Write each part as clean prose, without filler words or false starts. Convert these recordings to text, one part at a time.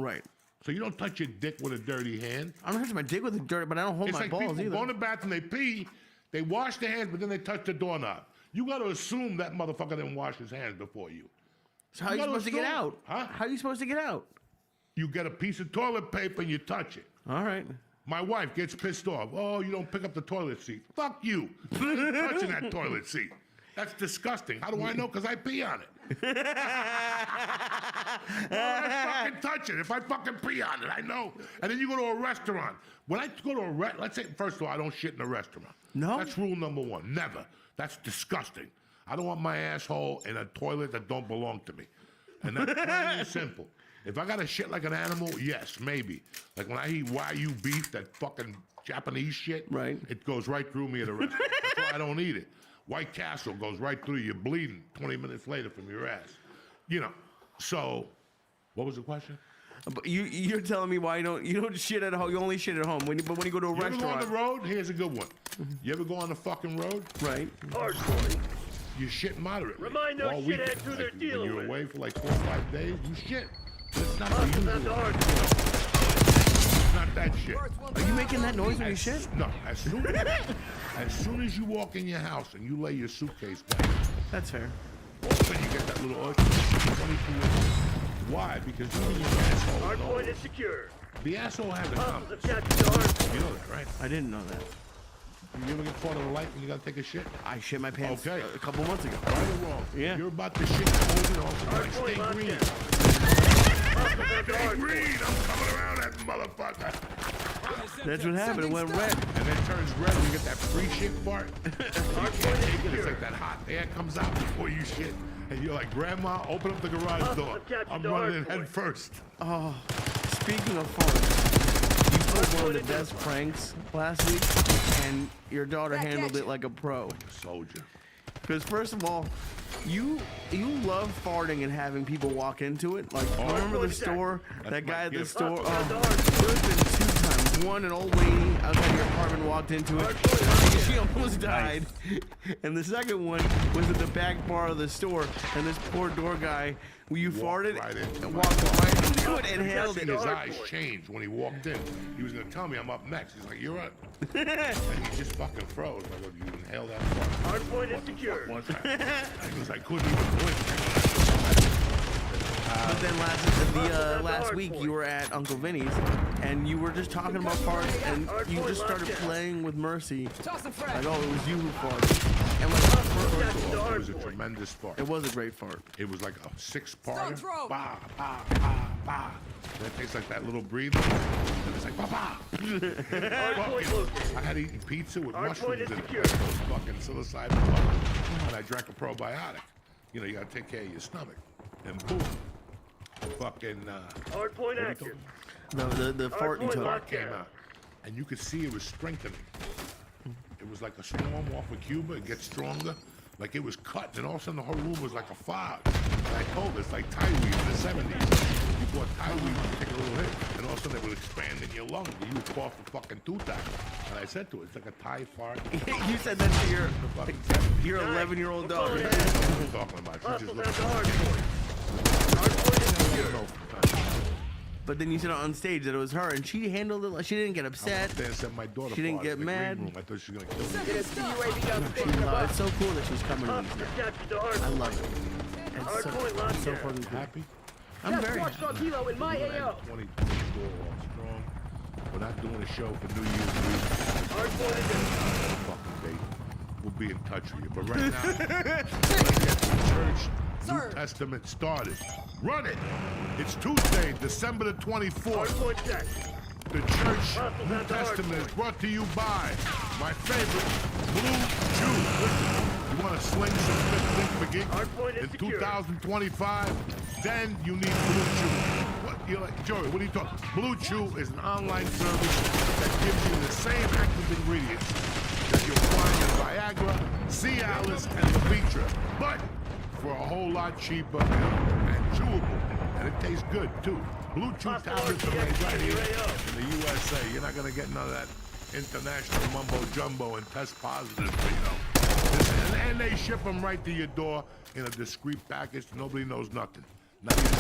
Right. So you don't touch your dick with a dirty hand. I'm touching my dick with a dirty, but I don't hold It's my like balls people either. go in the bathroom, they pee, they wash their hands, but then they touch the doorknob. You got to assume that motherfucker didn't wash his hands before you. So how are you supposed to get out? Huh? How are you supposed to get out? You get a piece of toilet paper and you touch it. All right. My wife gets pissed off. Oh, you don't pick up the toilet seat. Fuck you. I ain't touching that toilet seat. That's disgusting. How do I know? Because I pee on it. I fucking touch it. If I fucking pee on it, I know. And then you go to a restaurant. When I go to a let's say, first of all, I don't shit in a restaurant. No? That's rule number one. Never. That's disgusting. I don't want my asshole in a toilet that don't belong to me. And that's plain and simple. If I gotta shit like an animal, yes, maybe. Like when I eat Wagyu beef, that fucking Japanese shit, right? It goes right through me at a restaurant. That's why I don't eat it. White Castle goes right through you. You're bleeding 20 minutes later from your ass. You know. So, what was the question? But you're telling me why you don't shit at home. You only shit at home. But when you go to a restaurant. You ever go on the road? Here's a good one. You ever go on the fucking road? Right. Hardcore. You shit moderately. Remind those all shitheads weekend. who they're Like, dealing when you're with. away for like 4 or 5 days, you shit. But it's not the usual. It's not that shit. Are you making that noise when you shit? No. As soon as you walk in your house and you lay your suitcase down. That's fair. All of a sudden you get that little urge. Why? Because you and your asshole. Hardpoint is secure. The asshole has a Hostiles compass. have captured the hardpoint. You know that, right? I didn't know that. You ever get caught in the light when you gotta take a shit? I shit my pants Okay. a couple months ago. Right or wrong? Yeah. You're about to shit, you're holding on. Like, stay locked green. in. Stay green. I'm coming around that motherfucker. That's what happened. It went red. And then it turns red when you get that free shit part. You can't take it. It's like that hot air comes out before you shit. And you're like, Grandma, open up the garage door. I'm running in head first. Oh, speaking of farts, you pulled one of the best pranks last week, and your daughter handled it like a pro. Soldier. Because first of all, you love farting and having people walk into it. Like, remember the store? That guy at the store? There's been 2 times. One, an old lady outside your apartment walked into it. She almost died. And the second one was at the back bar of the store, and this poor door guy, you farted and walked right into it and held it. His eyes changed when he walked in. He was gonna tell me I'm up next. He's like, "You're up," and he just fucking froze. Like, "Oh, you inhale that fart." Hardpoint is secure. Because I couldn't even blink. But then last week you were at Uncle Vinny's and you were just talking about farts and you just started playing with Mercy. Like, oh, it was you who farted. And like, it was a tremendous fart. It was a great fart. It was like a 6-parter. Bah, bah, bah, bah. And it tastes like that little breather. And it's like, bah, bah. I had eaten pizza with mushrooms in it. Those fucking psilocybin bugs. And I drank a probiotic. You know, you gotta take care of your stomach. And boom. Fucking hardpoint active. The fart you took came out, and you could see it was strengthening. It was like a storm off of Cuba. It gets stronger, like it was cut, and all of a sudden the whole room was like a fog. And I told her, it's like Thai weed in the 70s. You bought Thai weed, you take a little hit, and all of a sudden it would expand in your lungs, and you would cough a fucking tooth out. And I said to her, it's like a Thai fart. You said that to your 11-year-old daughter. Yeah, that's what I'm talking about. She just looked at But then you said on stage that it was her, and she handled it like she didn't get upset. My daughter she didn't get mad. I thought she was gonna kill me. It's so cool that she's coming to me. I love it. It's so fucking happy. I'm very happy. Kilo in my AO. 2024 strong. We're not doing a show for New Year's Eve. Fucking baby. We'll be in touch with you. But right now, let's get the church New Testament started. Run it! It's Tuesday, December the 24th. The church New Testament is brought to you by my favorite Blue Chew. Listen, you want to sling some big McGee in 2025? Then you need Blue Chew. What, you're like, Joey, what are you talking? Blue Chew is an online service that gives you the same active ingredients that you'll find in Viagra, Cialis, and Levitra, but for a whole lot cheaper and chewable. And it tastes good, too. Blue Chew tablets are made right here in the USA. You're not going to get none of that international mumbo-jumbo and test positive, you know. And they ship them right to your door in a discreet package. Nobody knows nothing. Not even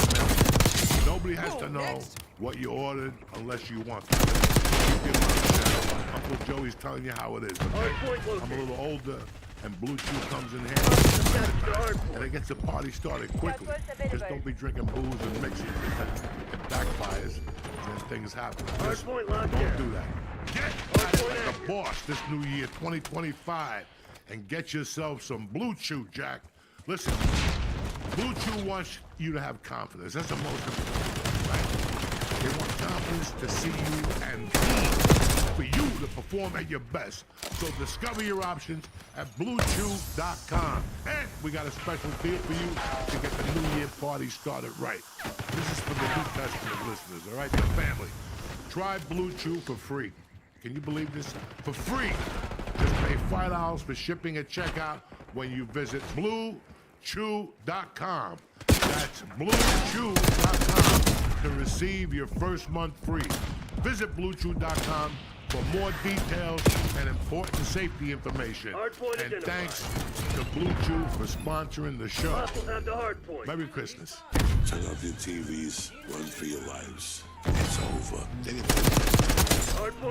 Nobody has to know what you ordered unless you want to. Keep your mouth shut. Uncle Joey's telling you how it is. Okay? I'm a little older, and Blue Chew comes in handy, and it gets the party started quickly. Just don't be drinking booze and mixing it. It backfires, and then things happen. Just don't do that. Get at it like a boss this new year, 2025, and get yourself some Blue Chew, Jack. Listen, Blue Chew wants you to have confidence. That's the most important thing, right? They want confidence to see you and for you to perform at your best. So discover your options at BlueChew.com. And we got a special deal for you to get the New Year party started right. This is for the New Testament listeners, all right? The family. Try Blue Chew for free. Can you believe this? For free. Just pay $5 for shipping at checkout when you visit BlueChew.com. That's BlueChew.com to receive your first month free. Visit BlueChew.com for more details and important safety information. And thanks to Blue Chew for sponsoring the show. Merry Christmas. Turn off your TVs, run for your lives. It's over. They didn't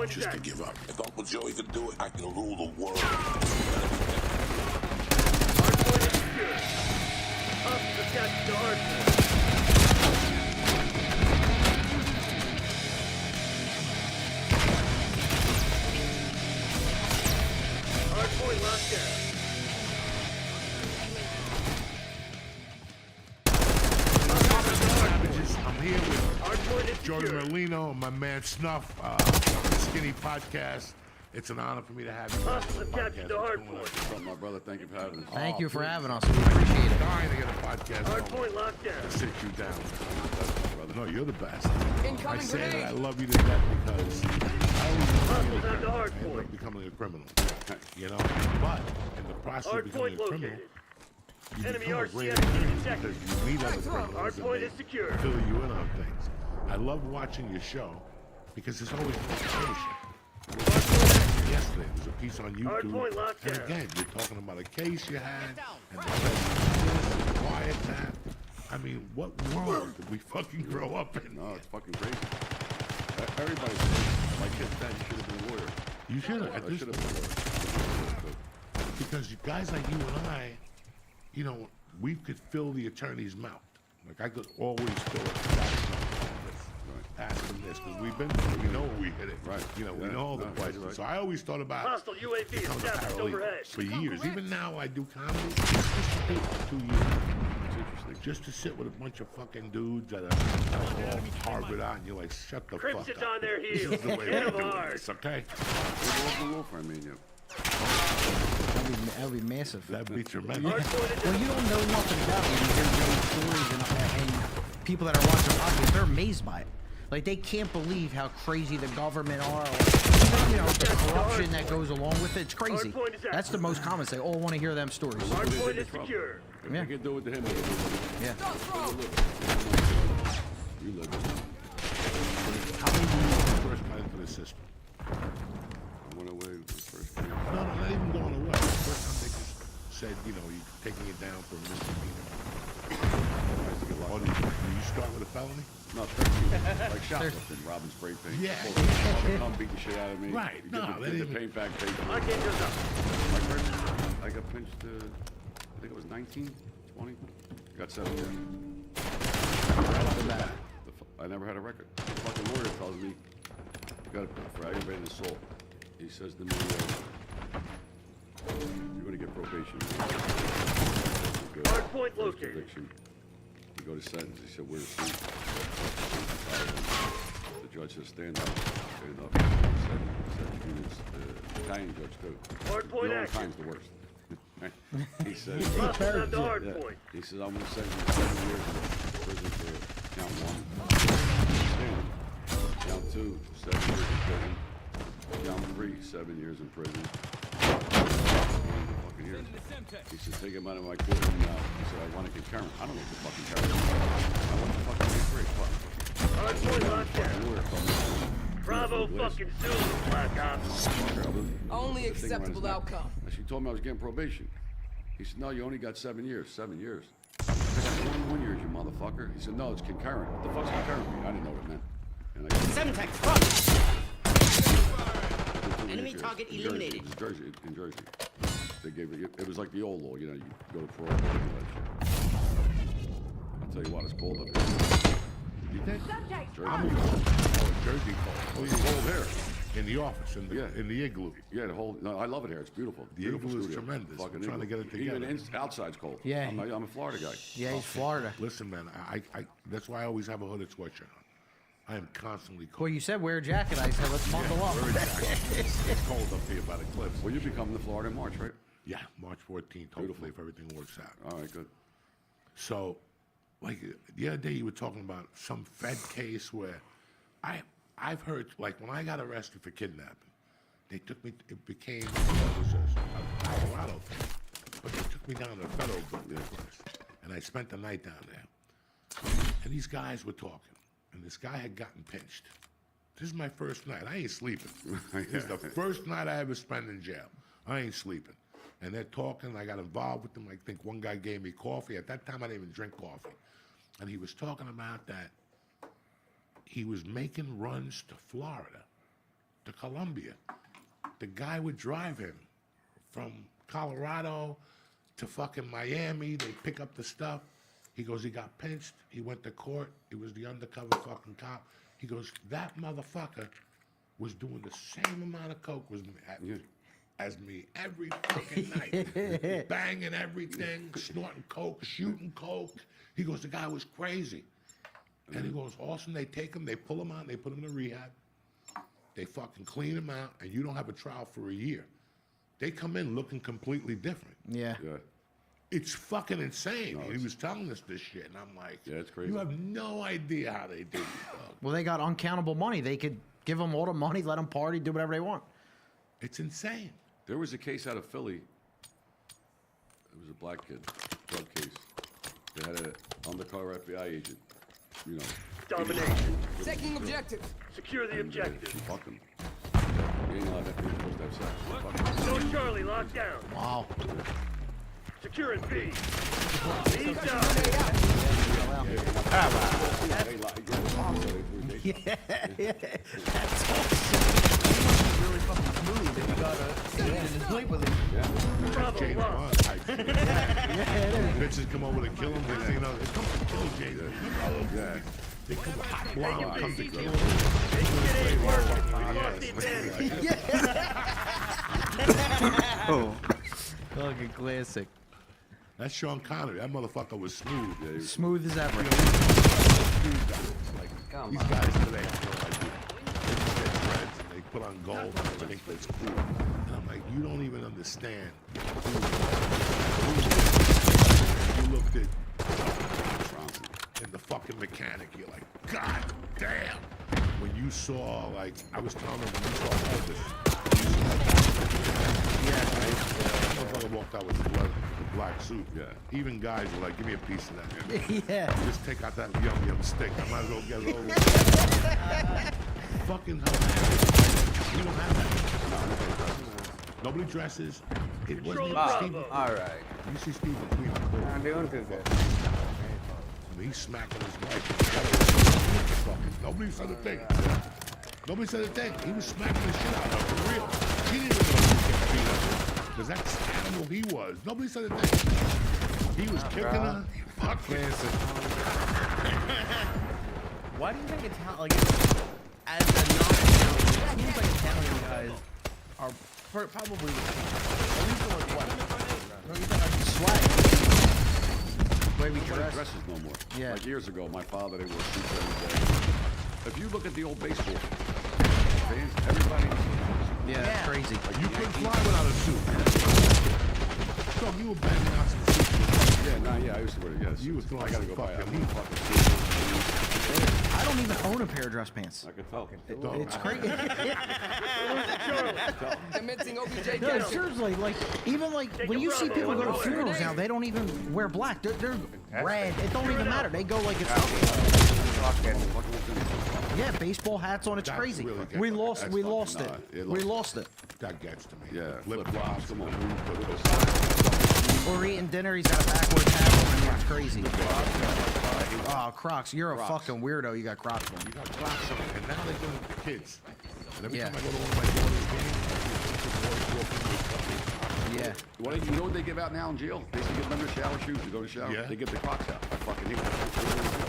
just to give up. If Uncle Joey can do it, I can rule the world. Hardpoint is secure. Up the catch to hardpoint. Hardpoint locked down. I'm here with Hardpoint is Jordan secure. Merlino and my man Snuff, Skinny Podcast. It's an honor for me to have you. Up the catch to hardpoint. My brother, thank you for having us. Thank you for having us. We appreciate it. Dying to get a podcast. Hardpoint locked down. Sit you down. No, you're the best. I say that I love you to death because I always end up becoming a criminal. You know? But in the process of becoming a criminal, you Enemy become a great RCS experience detected. because you meet other criminals Hardpoint and is secure. they fill you in on things. I love watching your show because there's always information. Yesterday, there's a piece on YouTube, and again, you're talking about a case you had, and the wiretap. I mean, what world did we fucking grow up in? No, it's fucking crazy. Everybody's crazy. My kid said you should have been a lawyer. You should have. I should have been a lawyer. Because you guys like you and I, you know, we could fill the attorney's mouth. Like I could always fill it. Ask them this because we've been through. We know where we hit it. Right. You know, we know all the questions. Right. So I always thought about Hostile UAV becoming a established paralegal overhead. for years. Even now, I do comedy. Just to do it for 2 years. It's interesting. Just to sit with a bunch of fucking dudes that are all Harvard out, and you're like, shut the Crips fuck is up. on their This heels. is the way Hit we're 'em doing hard. this, okay? We're the wolf for me and you. That'd be massive. That'd be tremendous. Well, you don't know nothing about it. You hear great stories and people that are watching podcasts, they're amazed by it. Like, they can't believe how crazy the government are. You know, the corruption that goes along with it. It's crazy. That's the most common. They all want to hear them stories. Hardpoint is secure. If I can do it to him, I can do it to him. Yeah. You live it. How many years did you first got into the system? I went away when I first came. No, not even going away. The first time they just said, you know, you're taking it down for a misdemeanor. Or did you start with a felony? No, 13. Like shoplifting, robbing spray paint. Yeah. Come beat the shit out of me. Right. You No, get the paint back. My kid goes up. My first, I got pinched, I think it was 19, 20. Got 7 years. I never had a record. The fucking lawyer tells me, you got for aggravated assault. He says to me, you're going to get probation. Hardpoint located. Conviction. You go to sentence. He said, where's the seat? The judge says, stand up. Stand up. 7 units. The Italian judge, too. Hardpoint The action. time's the worst. He says, Hostile at the hardpoint. he says, I'm going to send you 7 years in prison for count 1. Stand. Count 2, 7 years in prison. Count 3, 7 years in prison. Fucking years. He says, take him out of my courtroom now. He said, I want to get current. I don't know what the fucking current. I want to fucking get free. Fuck. Hardpoint locked Fucking down. lawyer told me. Bravo fucking Zulu, Black Ops. Only acceptable outcome. She told me I was getting probation. He said, no, you only got 7 years. 7 years. I got 21 years, you motherfucker. He said, no, it's concurrent. What the fuck's concurrent mean? I didn't know what it meant. And I go, Semtex, front! Enemy target eliminated. In Jersey. They gave it was like the old law, you know, you go to parole and all that shit. I'll tell you what, it's cold up here. You think? Jersey. Jersey cold. Oh, you cold here. In the office, in the igloo. Yeah, no, I love it here. It's beautiful. The Beautiful igloo is studio. tremendous. Fucking We're trying to igloo. get it together. Even outside's cold. Yeah. I'm a Florida guy. Yeah, he's Florida. Listen, man, I that's why I always have a hooded sweatshirt on. I am constantly cold. Well, you said wear a jacket. I said let's bundle up. Wear a jacket. It's cold up here by the cliffs. Well, you become the Florida in March, right? Yeah, March 14th, hopefully, if everything works out. All right, good. So, like, the other day you were talking about some Fed case where I've heard, like, when I got arrested for kidnapping, they took me, it became, it was a Colorado thing, but they took me down to the federal building first, and I spent the night down there. And these guys were talking, and this guy had gotten pinched. This is my first night. I ain't sleeping. This is the first night I ever spent in jail. I ain't sleeping. And they're talking. I got involved with them. I think one guy gave me coffee. At that time, I didn't even drink coffee. And he was talking about that he was making runs to Florida, to Colombia. The guy would drive him from Colorado to fucking Miami. They pick up the stuff. He goes, he got pinched. He went to court. He was the undercover fucking cop. He goes, that motherfucker was doing the same amount of coke as me every fucking night. Banging everything, snorting coke, shooting coke. He goes, the guy was crazy. And he goes, awesome, they take him, they pull him out, and they put him in a rehab. They fucking clean him out, and you don't have a trial for a year. They come in looking completely different. Yeah. Yeah. It's fucking insane. He was telling us this shit, and I'm like, Yeah, it's crazy. You have no idea how they do it, dog. Well, they got uncountable money. They could give them all the money, let them party, do whatever they want. It's insane. There was a case out of Philly. It was a black kid, drug case. They had an undercover FBI agent, you know. Domination. Taking objective. Secure the objective. She fucked him. He ain't allowed to be supposed to have sex. She fucked him. Go Charlie, lock down. Wow. Securing B. B's down. That's awesome. Really fucking smooth. And you gotta sleep with him. Bravo James lost. Bond type shit. Bitches come over to kill him. They say, they come to kill James. Yeah. They come hot blonde, come to kill him. It ain't working. We lost the advantage. Oh. Fucking classic. That's Sean Connery. That motherfucker was smooth. Yeah, Smooth as ever. These guys today, they get dreads and they put on gold. I think that's cool. And I'm like, you don't even understand. You looked at and the fucking mechanic. You're like, God damn. When you saw, like, I was telling them when you saw Elvis. Yeah, right? That motherfucker walked out with the black suit. Yeah. Even guys were like, give me a piece of that. Yeah. Just take out that yum stick. I might as well get it over. Fucking hell. We don't have that. Nobody dresses. It wasn't even Steve. All right. You see Steve McQueen. I'm doing too good. He's smacking his wife. Nobody said a thing. Nobody said a thing. He was smacking the shit out of her for real. She didn't even know he was getting beat up. Because that's the animal he was. Nobody said a thing. He was kicking her. Fuck Classic. Why do you think Italian, like, as a non-Italian, it seems like Italian guys are probably the same. At least like what? No, you think like swag. The way we Nobody dress. dresses no more. Yeah. Like years ago, my father, they wore suits every day. If you look at the old baseball fans, everybody. Yeah, that's crazy. You couldn't fly without a suit. So you were banging out some suits. Yeah, I used to wear it, yes. You was throwing I gotta some go buy fucking a heat. fucking I don't even own a pair of dress pants. I can tell. It's crazy. Commencing OBJ No, countdown. seriously, like, even like, when you see people go to funerals now, they don't even wear black. They're red. It don't even matter. They go like it's yeah, baseball hats on. It's That's crazy. really good. We lost That's it. it We lost it. That gets to me. Yeah, Flip-flops. come on. We're eating dinner. He's got a backwards hat on, and it's crazy. Oh, Crocs. You're a fucking weirdo. You got Crocs on. You got Crocs on, and now they're doing it to kids. And every Yeah. time I go to one of my daughter's games, Yeah. What, you know what they give out now in jail? They used to give them their shower shoes to go to shower. Yeah. They give the Crocs out. I fucking hate that.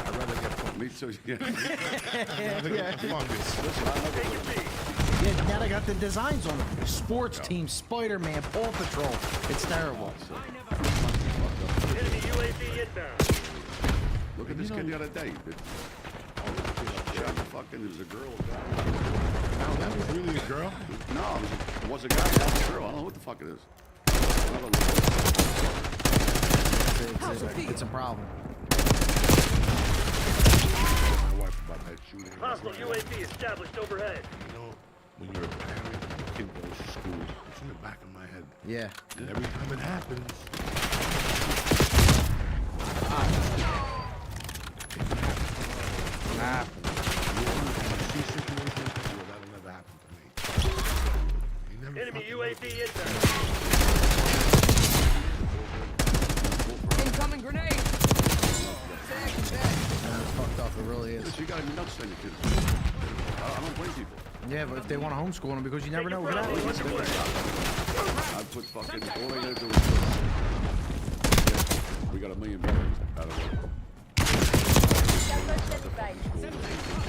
I'd rather get Me too. Yeah. fungus. Listen, I love it. Yeah, now they got the designs on them. Sports team, Spider-Man, Paw Patrol. It's terrible. Enemy UAV inbound. Look at this kid the other day. Shot the fucking, there was a girl. Now, that was really a girl? No, it was a guy. That was a girl. I don't know what the fuck it is. It's a problem. My wife about that shooting. Hostile UAV established overhead. You know, when you're a parent, your kid goes to school, it's in the back of my head. Yeah. And every time it happens, see situations, that'll never happen to me. You never Enemy fucking UAV inbound. Incoming grenade. Tag, tag. It's fucked up. It really is. You gotta be nuts then, kids. I don't blame people. Yeah, but if they want to homeschool them, because you never know what Bravo happens. underway. I put fucking, all they gotta do is we got $1 million out of it.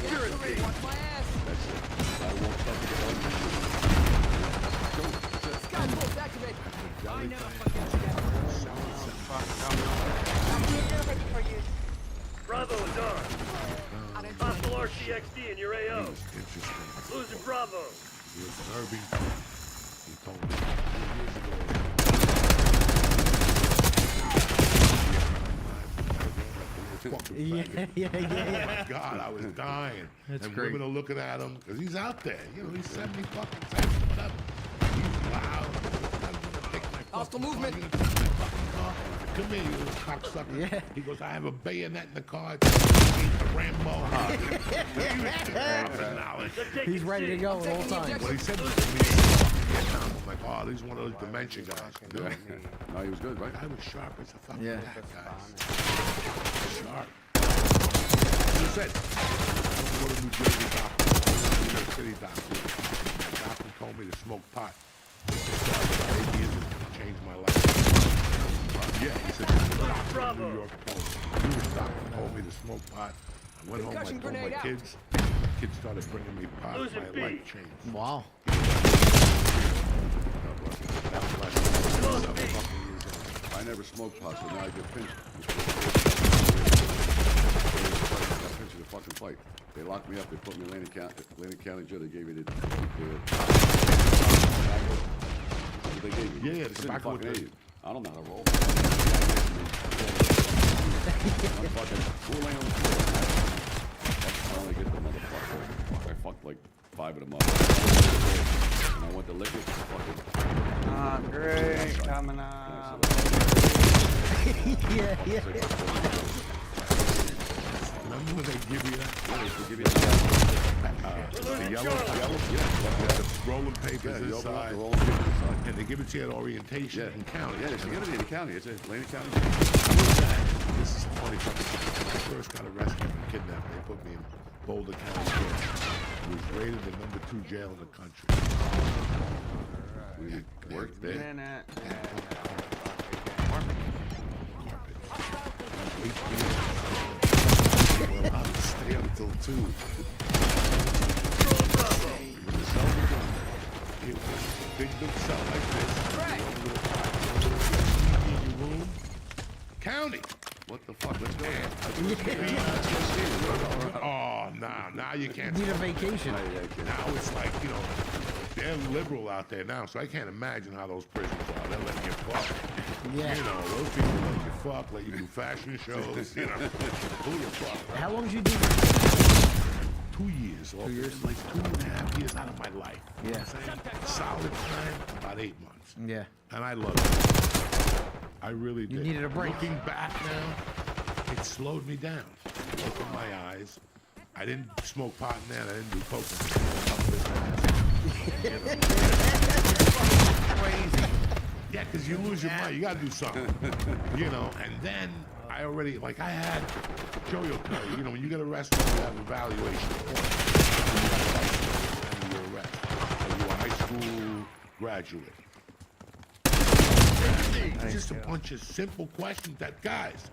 Security. Watch my ass. That's it. I won't stop to get on. Sky pulse activate. Bravo is armed. Hostile RCXD in your AO. interesting. Losing Bravo. He was observing. He told me 2 years ago. Yeah. Oh my God, I was dying. That's and great. women are looking at him because he's out there. You know, he's 70 fucking cents, whatever. He's loud. I'm gonna take my Hostile fucking movement. car. You're gonna take my fucking car. I said, come here, you little cocksucker. Yeah. He goes, I have a bayonet in the car. It's a Rambo. He's ready to go at all times. What he said was to me, I'm like, oh, he's one of those dementia guys. You know? No, he was good, right? I was sharp as a fucking Yeah. cat, guys. Sharp. He said, I don't go to New Jersey doctor. New York City doctor. The doctor told me to smoke pot. He said, about 8 years ago, it changed my life. Yeah, he said, this is a doctor in New York Post. He was a doctor, told me to smoke pot. I went home, I Concussion told my grenade out. kids. Kids started bringing me pot. Losing My B. life changed. Wow. I never smoked pot, so now I get pinched. I got pinched in a fucking fight. They locked me up. They put me in Atlantic County jail. They gave me the they gave me. Yeah, the It's in tobacco fucking with the- idiot. I don't know how to roll. I'm fucking 4 lane on the floor. I only get the motherfucker. I fucked like 5 of them up. And I went to lick it. Fucking. Great, coming up. Yeah. Remember when they give you that? Yeah, they should give you The yellow, the rolling papers the inside, rolling papers inside. and they give it to you at orientation Yeah. in county. Yeah, they should give it in the county. It's Atlantic County. This is funny. When I first got arrested for kidnapping, they put me in Boulder County jail. It was rated the #2 jail in the country. We worked there. Minute. 8 years. Well, I'll stay until 2. When the cell was done, it was a big cell like this. Right. In your room. County. What the fuck? Let's go. Oh, now you can't. Need a vacation. Now it's like, you know, they're liberal out there now, so I can't imagine how those prisons are. They'll let you fuck. Yeah. You know, those people let you fuck, let you do fashion shows, you know. Who you fuck? How long did you do this? 2 years. 2 years? Like 2.5 years out of my life. You know what I'm saying? Solid time, about 8 months. Yeah. And I love it. I really did. needed a break. Looking back now, it slowed me down. It opened my eyes. I didn't smoke pot in there. I didn't do coke. Crazy. Yeah, because you lose your mind. You got to do something. You know, and then I already, like I had, Joey will tell you, when you get arrested, you have evaluation points. And you arrest. Are you a high school graduate? It's just a bunch of simple questions that, guys,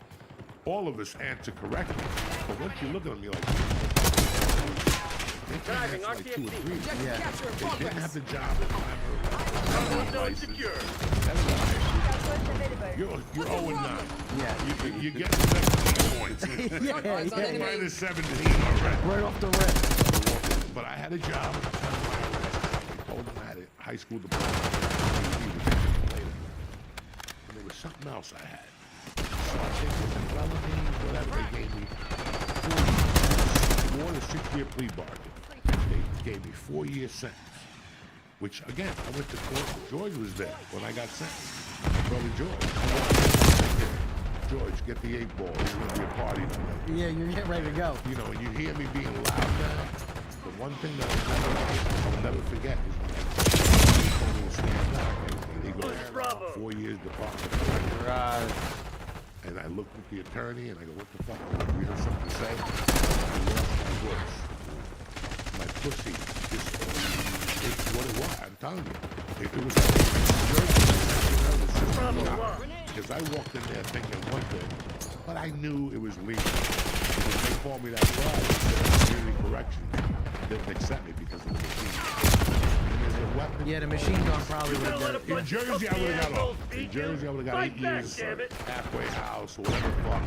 all of us answer correctly. But once you look at them, you're like, they can't answer like 2 or 3. Yeah. They didn't have the job at the time. Secure. You're 0-9. Yeah. You get 17 points. Yeah. Minus 17 already. Right off the rip. But I had a job. I told them I had a high school diploma. And there was something else I had. So I think it was a felony, whatever they gave me. 4 to 6-year plea bargain. They gave me 4-year sentence. Which, again, I went to court. George was there when I got sentenced. Brother George. George, get the 8 ball. It's going to be a party tonight. Yeah, you're getting ready to go. And you hear me being loud now. The one thing that I'll never forget is when he told me to stand up. And he goes, 4 years department. Right. And I looked at the attorney and I go, what the fuck? You have something to say? I lost my voice. My pussy just, it's what it was. I'm telling you. It was because I walked in there thinking one thing, but I knew it was legal. When they called me that Friday, they said, community corrections. They didn't accept me because of the machine. And there's a weapon. Yeah, the machine gun probably would have done it. In Jersey, I would have got off. In Jersey, I would have got 8 years, halfway house, or whatever the fuck.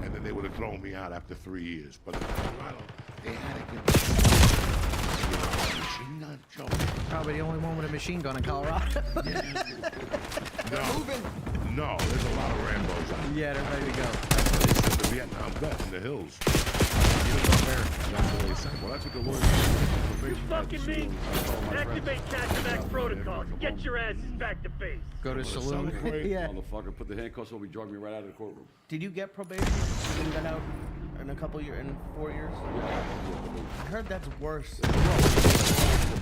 And then they would have thrown me out after 3 years. But in Colorado, they had to give me a machine gun, Joe. Probably the only one with a machine gun in Colorado. No, there's a lot of Rambos out there. Yeah, they're ready to go. That's what they said the Vietnam vet in the hills. You know, America. That's what they said. Well, that's what the lawyer You fucking me? Activate Catch protocol. Get your asses back to base. Go to saloon. Yeah. Motherfucker, put the handcuffs on me, drug me right out of the courtroom. Did you get probation? You got out in a couple years, in 4 years? I heard that's worse.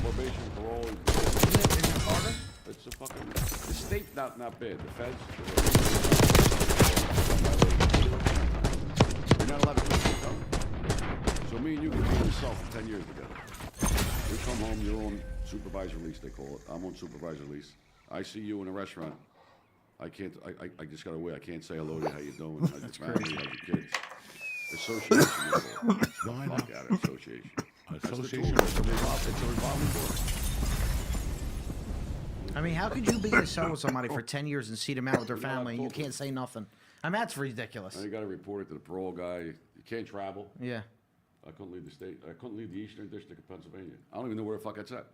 Probation, parole. Isn't it harder? It's a fucking. The state, not bad. The feds. You're not allowed to keep it up. So me and you can be yourself for 10 years together. We come home, you're on supervisor lease, they call it. I'm on supervisor lease. I see you in a restaurant. I can't. I just gotta wait. I can't say hello to you. How you doing? How's your family? How's your kids? Association. Why Fuck out of association. Association. It's a revolving door. I mean, how could you be in a cell with somebody for 10 years and see them out with their family and you can't say nothing? I mean, that's ridiculous. And you got to report it to the parole guy. You can't travel. Yeah. I couldn't leave the state. I couldn't leave the Eastern District of Pennsylvania. I don't even know where the fuck it's at.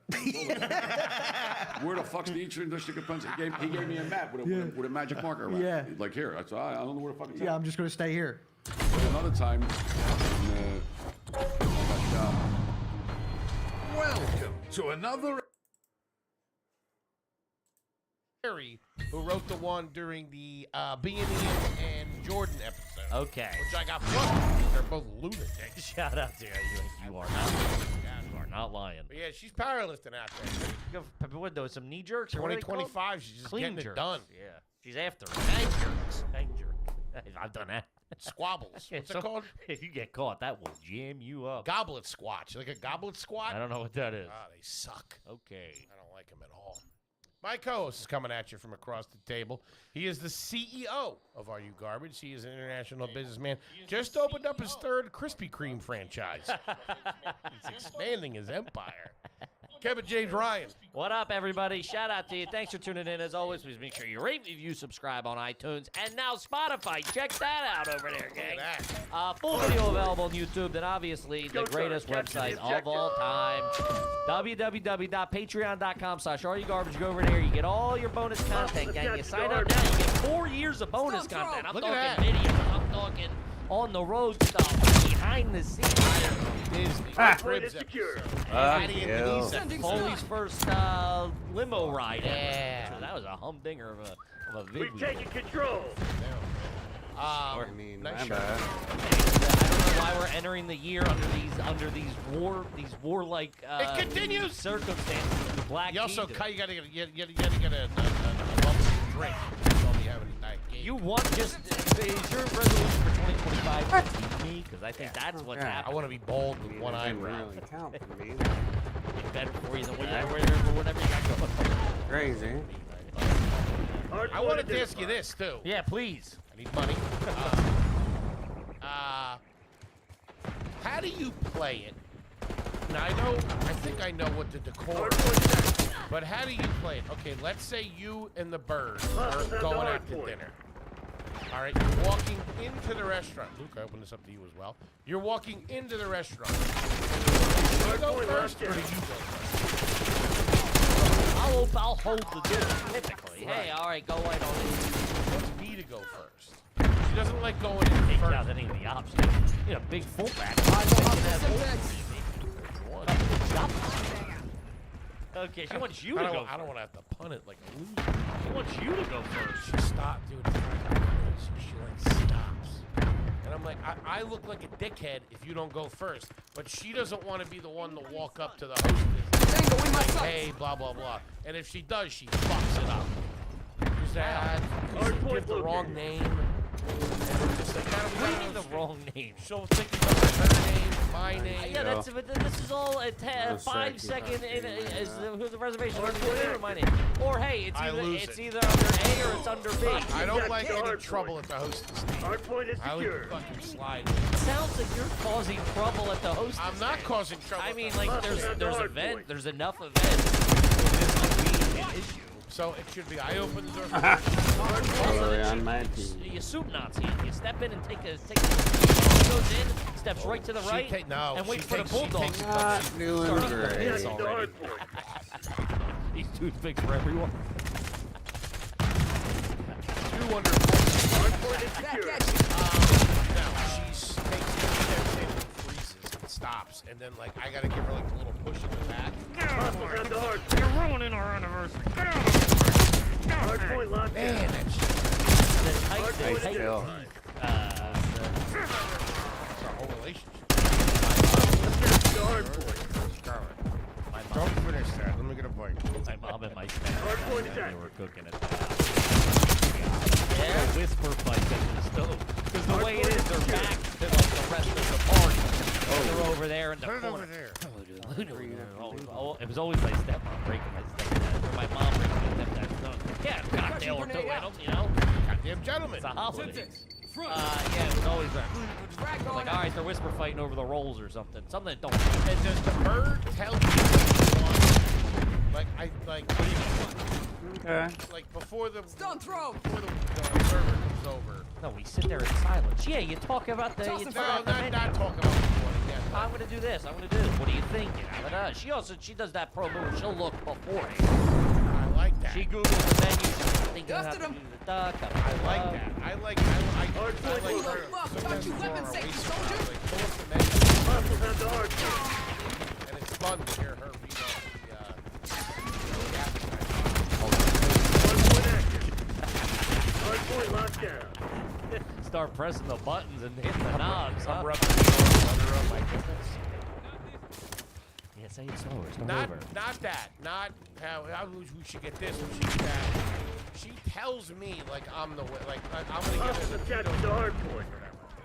Where the fuck's the Eastern District of Pennsylvania? He gave me a map with a magic marker around. Yeah. Like here. I don't know where the fuck it's at. Yeah, I'm just going to stay here. But another time, I got Welcome to another. Who wrote the one during the B&E and Jordan episode. Okay. Which I got fucked. They're both lunatics. Shout out to you. You are not lying. But yeah, she's powerlifting out there. What, though, some knee jerks? Or what are they called? 2025, she's just Clean getting jerks. it done. Yeah. She's after it. Hang jerks. Hang jerk. I've done that. Squabbles. What's it called? If you get caught, that will jam you up. Goblet squats. Like a goblet squat? I don't know what that is. Ah, they suck. Okay. I don't like them at all. My co-host is coming at you from across the table. He is the CEO of Are You Garbage. He is an international businessman. Just opened up his 3rd Krispy Kreme franchise. He's expanding his empire. Kevin James Ryan. What up, everybody? Shout out to you. Thanks for tuning in. As always, please make sure you rate, review, subscribe on iTunes. And now Spotify. Check that out over there, gang. Full video available on YouTube. Then obviously the greatest website of all time. www.patreon.com/areyougarbage. Go over there. You get all your bonus content, gang. You sign up now. You get 4 years of bonus content. I'm talking videos. I'm talking on the road stuff. Behind the scenes. Disney. Cribs secure. Foley's first limo ride. Yeah. So that was a humdinger of a vid. We've taken control. I mean, nice my shot. bad. I don't know why we're entering the year under these warlike It continues. circumstances. The Black You also Kingdom. you gotta get a drink. You don't be having that game. You want just is your resolution for 2025 to beat me? Because I think that's what's I happening. want to be bald with one eye. Really count for me. It's better for you than whatever you got going. Crazy. I wanted to ask you this too. Yeah, please. I need money. How do you play it? Now I think I know what the decor is, but how do you play it? Okay, let's say you and the bird are going out to dinner. All right, you're walking into the restaurant. Luke, I open this up to you as well. You're walking into the restaurant. Do you go first, or do you go first? I'll hold the door, typically. Right. Hey, all right, go right on in. She wants me to go first. She doesn't like going in Take first. out any of the options. You know, big fullback. Okay, she wants you to go. I don't want to have to punt it like a loser. She wants you to go first. She stopped, dude. She like stops. And I'm like, I look like a dickhead if you don't go first. But she doesn't want to be the one to walk up to the hostess. Like, hey, blah, blah, blah. And if she does, she fucks it up. She's like, give the wrong name. And just like, What do you mean the wrong name? She'll think it's her name, my name. Yeah, that's but this is all a 5-second is the reservation under my name. Or hey, it's either under A or it's under B. I don't like any trouble at the hostess table. Hardpoint is I would secure. fucking slide. Sounds like you're causing trouble at the hostess. I'm not causing trouble. I at mean, the like hostess. there's enough events for this to be an issue. So it should be. I open the door. Totally on my team. You suit Nazi. You step in and take a goes in, steps right to the right, and waits for the bulldog. Not doing great. These toothpicks for everyone. 200. Hardpoint is secure. Now she takes the table, freezes, and stops, and then like I gotta give her like a little push in the back. You're ruining our anniversary. Get out of here. Hardpoint locked down. Man, that's The tight Hardpoint is kill. it's our whole relationship. my mom, Don't finish that. Let me get a bite. my mom and my dad Hardpoint is they active. were cooking at the house. Yeah, whisper fights under the stove. Because the way it is, they're back to like the rest of the party. They're over there in the Put it corner. over there. Oh, it was always my stepmom breaking my stepdad, or my mom breaking my stepdad's nose. Yeah, cocktail or two in them, you know? Goddamn gentlemen. It's a holiday. Yeah, it was always that. Like, all right, they're whisper fighting over the rolls or something. Something that don't. And does the bird tell you what you want? Like what do you mean? Okay. Like before the Stone throw. before the server comes over. No, we sit there in silence. Yeah, you talk about the. You talk No, about the menu. not talking about the morning yet. I'm gonna do this. I'm gonna do this. What are you thinking? She does that pro move. She'll look beforehand. I like that. She googles the menu. She's thinking about Dusted the, him. the duck. I like that. I like her. Fuck, don't you weapon safety, soldier. Like, pull up the menu, Hostiles have the hardpoint. and it's fun to hear her read off Hardpoint active. Hardpoint locked down. Start pressing the buttons and hitting the knobs. I'm Huh? rubbing butter on my nipples. Yeah, say it slower. Start Not over. that. Not how we should get this. We should get that. She tells me like I'm the way. Like I'm gonna give Hostiles it. attached to hardpoint.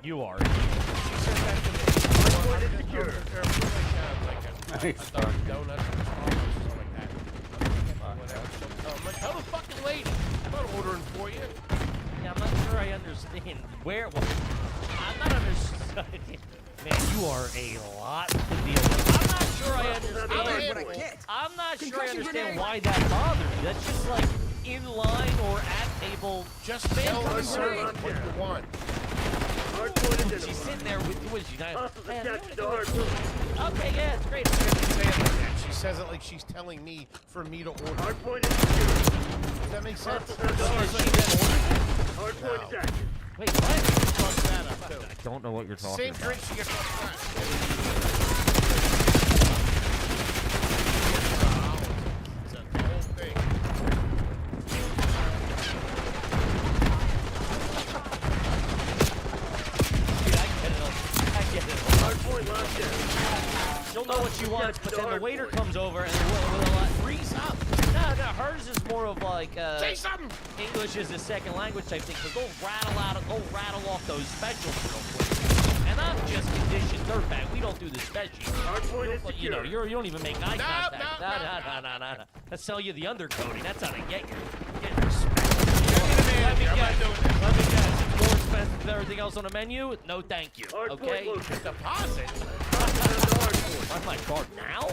You are. She said that to me. Hardpoint is secure. Like a Dunkin' Donuts or something like that. Whatever. I'm like, tell the fucking lady. I'm not ordering for you. Yeah, I'm not sure I understand where. Well, I'm not understanding. Man, you are a lot to deal with. I'm not sure I understand. I'm not sure I understand why that bothers you. That's just like in line or at table. Just tell the server what you want. Hardpoint is She's sitting there with you. She's not. Hostiles Man, attached to hardpoint. okay, yeah, it's great. She says it like she's telling me for me to order. Hardpoint is secure. Does that make sense? Hostiles have the hardpoint. Hardpoint is active. Wait, what? Fuck that up too. I don't know what you're talking Same about. drink she gets fucked up. It's a whole thing. Dude, I get it. Hardpoint locked down. She'll know what she wants, but then the waiter comes over and will freeze up. No, hers is more of like Say something. English is a second language type thing, because they'll rattle off those specials real quick. And I'm just conditioned dirtbag. We don't do the specials. You know, you don't even make eye contact. No. Let's sell you the undercoating. That's how they get you. Get respect. Let me guess. It's more expensive than everything else on the menu? No, thank you. Okay? Deposit. On my card now?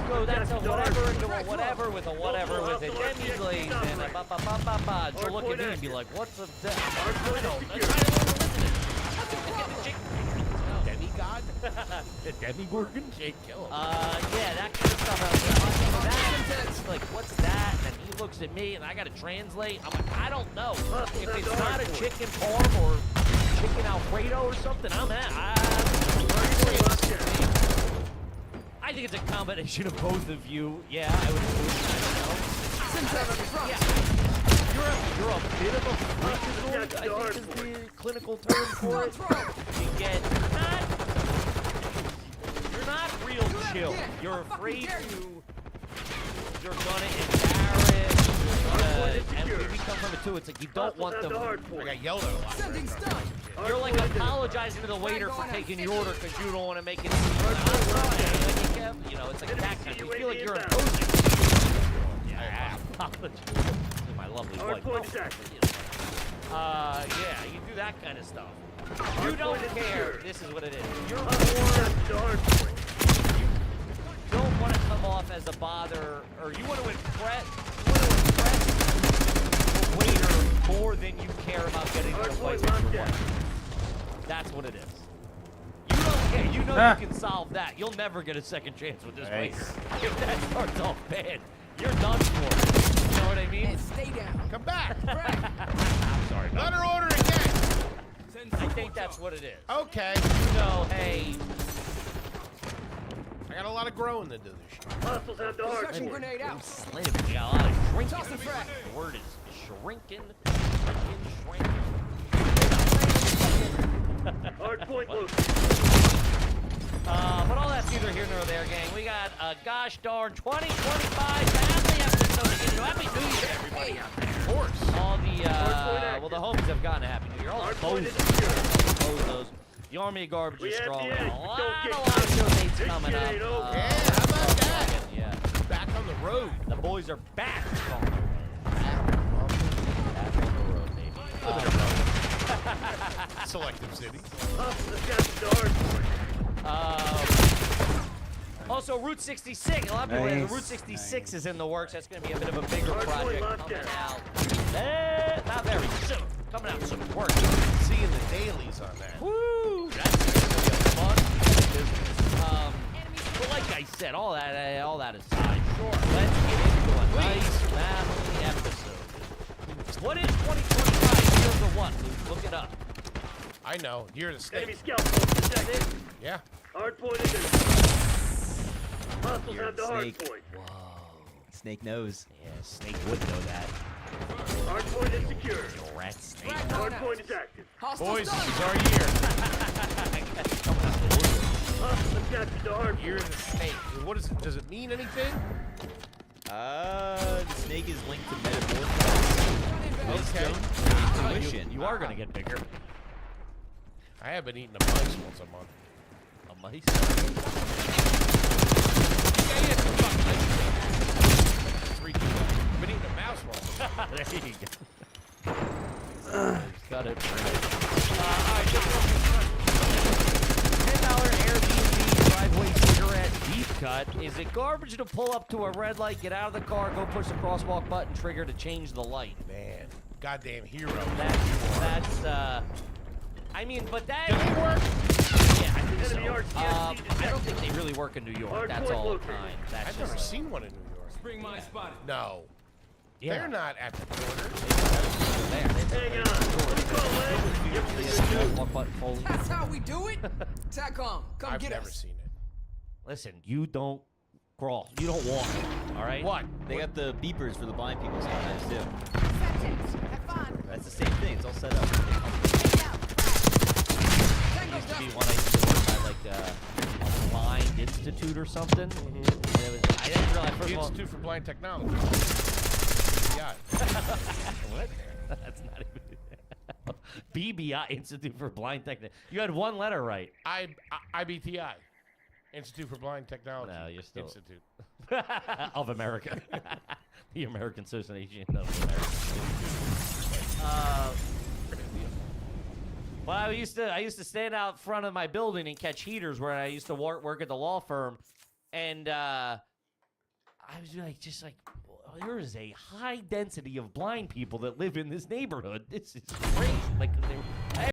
Go, that's a whatever into a whatever with a whatever with a demi-glaze and a ba-ba-ba-ba-ba. She'll look at me and be like, what's a I don't Demigod? The Demigorgon? Jake, kill him. Yeah, that kind of stuff. That's like, what's that? And he looks at me and I gotta translate. I'm like, I don't know. If it's not a chicken parm or chicken Alfredo or something, I'm at. I think it's a combination of both of you. Yeah, I would. I don't know. Yeah. You're a bit of a freakazoid, I think is the clinical term for it. You get you're not real chill. You're afraid you're gonna embarrass. And we come from it too. It's like you don't want them. I got yelled at a lot. You're like apologizing to the waiter for taking your order because you don't want to make it. You know, it's like that kind of. You feel like you're imposing. Yeah, apologize. My lovely wife. Yeah, you do that kind of stuff. You don't care. This is what it is. You're more. You don't want to come off as a bother, or you want to impress the waiter more than you care about getting to the place with your wife. That's what it is. You don't care. You know you can solve that. You'll never get a second chance with this waiter. If that starts off bad, you're done for. You know what I mean? And stay down. Come back. I'm sorry. Let her order again. I think that's what it is. Okay. So, hey. I got a lot of growing to do this shit. Hostiles have the hard Suction point. grenade out. Slim. We got a lot of shrinking. Toss the frag. The word is shrinking. Hard point loose. But all that's neither here nor there, gang. We got a gosh darn 2025 family episode to get into. Happy New Year, everybody out there. Of course. All the, well, the homies have gotten a Happy New Year. All the bozos. The Army of Garbage is strong. A lot of show dates coming up. Yeah, how about that? Yeah. Back on the road. The boys are back. Back on the road, baby. Selective cities. Hostiles got the hard point. Also, Route 66. A lot of people the Route 66 is in the works. That's going to be a bit of a bigger project coming out. Not very soon. Coming out soon. Work. Seeing the dailies on that. Woo! That's going to be a fun business. But like I said, all that aside, sure. Let's get into a nice family episode. What is 2025? Year for what, Luke? Look it up. I know. You're the snake. Enemy scout post detected. Yeah. Hard point is in. Hostiles have the hard point. Whoa. Snake knows. Yeah, Snake would know that. Hard point is secure. Rat Snake. Hard point is active. Boys, this Hostiles is done. our year. Hostiles have captured the hard Year point. of the snake. What is it? Does it mean anything? The snake is linked to metamorphosis. Okay. Intuition. You are going to get bigger. I have been eating a mice once a month. A mice? I've been eating a mouse once. There you go. Got it. Alright, $10 Airbnb driveway cigarette deep cut. Is it garbage to pull up to a red light, get out of the car, go push the crosswalk button trigger to change the light? Man, goddamn hero. That's I mean, but that... Does it work? Yeah, I think Enemy so. RTSD I don't think they really work in New York. Hard That's point all the located. time. That's I've just never seen one in New York. Spring mine spotted. No. Yeah. They're not at the corner. Hang on. One button fully. That's how we do it. TACOM, come I've get never us. seen it. Listen, you don't crawl. You don't walk. All right? What? They got the beepers for the blind people sometimes too. Have fun. That's the same thing. It's all set up. Tango's Used to be done. one I used to work at, like a blind institute. Institute or something. And it was, I didn't realize, first The of all, Institute for Blind Technology. Yeah. what? That's not even BBI, Institute for Blind Technology. You had one letter right. IBTI, Institute for Blind Technology. No, you're still Institute. of America. The American Association of America. Well, I used to stand out front of my building and catch heaters where I used to work at the law firm, and I was like, there is a high density of blind people that live in this neighborhood. This is crazy. Like,